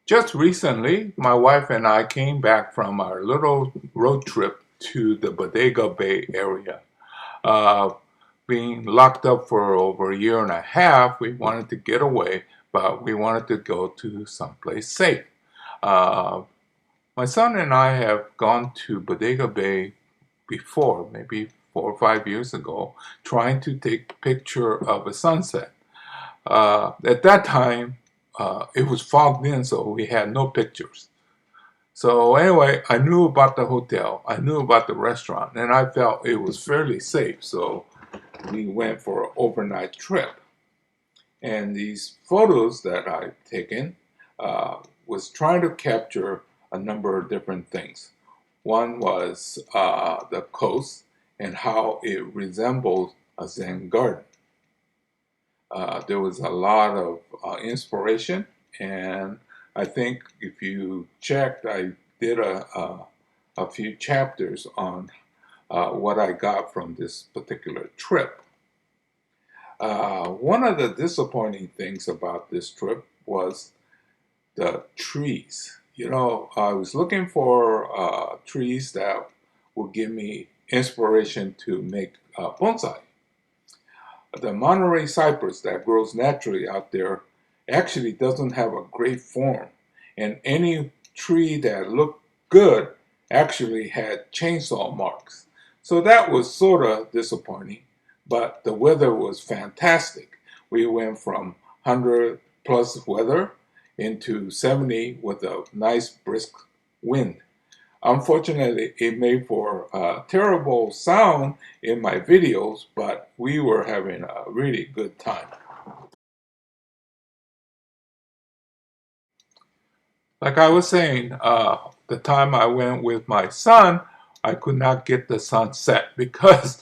Just recently, my wife and I came back from our little road trip to the Bodega Bay area. Uh, Being locked up for over a year and a half, we wanted to get away, but we wanted to go to someplace safe. Uh, my son and I have gone to Bodega Bay before, maybe 4 or 5 years ago, trying to take a picture of a sunset. At that time, it was fogged in, so we had no pictures. So anyway, I knew about the hotel, I knew about the restaurant, and I felt it was fairly safe. So we went for an overnight trip. And these photos that I've taken was trying to capture a number of different things. One was the coast and how it resembles a Zen garden. There was a lot of inspiration, and I think if you checked, I did a few chapters on what I got from this particular trip. One of the disappointing things about this trip was the trees. You know, I was looking for trees that would give me inspiration to make bonsai. The Monterey cypress that grows naturally out there actually doesn't have a great form, and any tree that looked good actually had chainsaw marks. So that was sort of disappointing, but the weather was fantastic. We went from 100 plus weather into 70 with a nice brisk wind. Unfortunately, it made for a terrible sound in my videos, but we were having a really good time. Like I was saying, the time I went with my son, I could not get the sunset because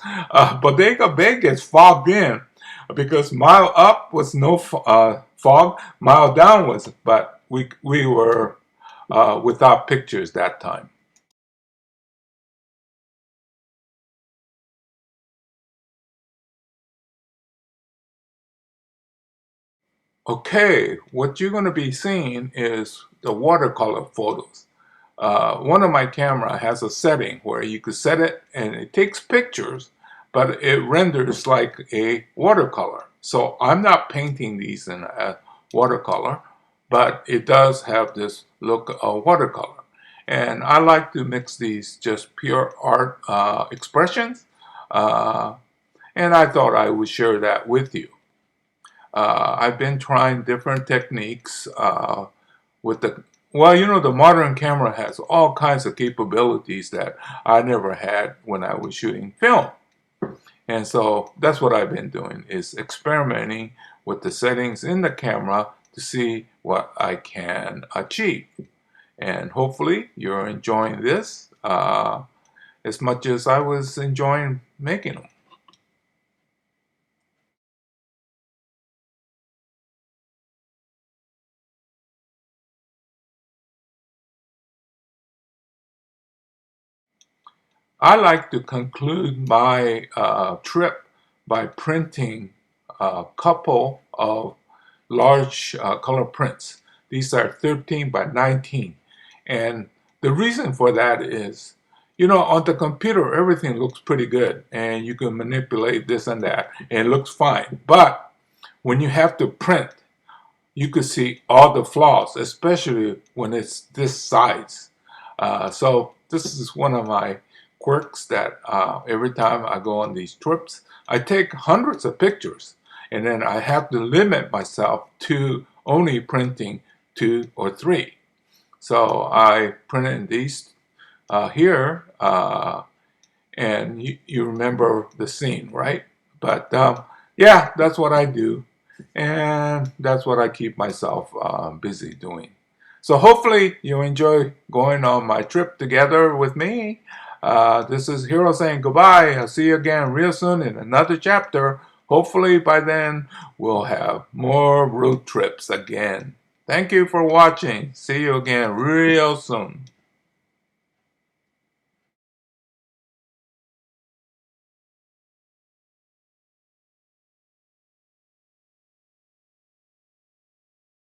Bodega Bay gets fogged in because mile up was no fog, mile down was, but we were without pictures that time. Okay, what you're going to be seeing is the watercolor photos. One of my camera has a setting where you could set it and it takes pictures, but it renders like a watercolor. So I'm not painting these in a watercolor, but it does have this look of watercolor. And I like to mix these just pure art expressions, uh, and I thought I would share that with you. I've been trying different techniques with the, well, you know, the modern camera has all kinds of capabilities that I never had when I was shooting film. And so that's what I've been doing, is experimenting with the settings in the camera to see what I can achieve. And hopefully you're enjoying this as much as I was enjoying making them. I like to conclude my trip by printing a couple of large color prints. These are 13 by 19. And the reason for that is, you know, on the computer, everything looks pretty good and you can manipulate this and that and it looks fine. But when you have to print, you could see all the flaws, especially when it's this size. So this is one of my quirks that every time I go on these trips, I take hundreds of pictures and then I have to limit myself to only printing 2 or 3. So I printed these here and you remember the scene, right? But yeah, that's what I do. And that's what I keep myself busy doing. So hopefully you enjoy going on my trip together with me. This is Hiro saying goodbye. I'll see you again real soon in another chapter. Hopefully by then we'll have more road trips again. Thank you for watching. See you again real soon.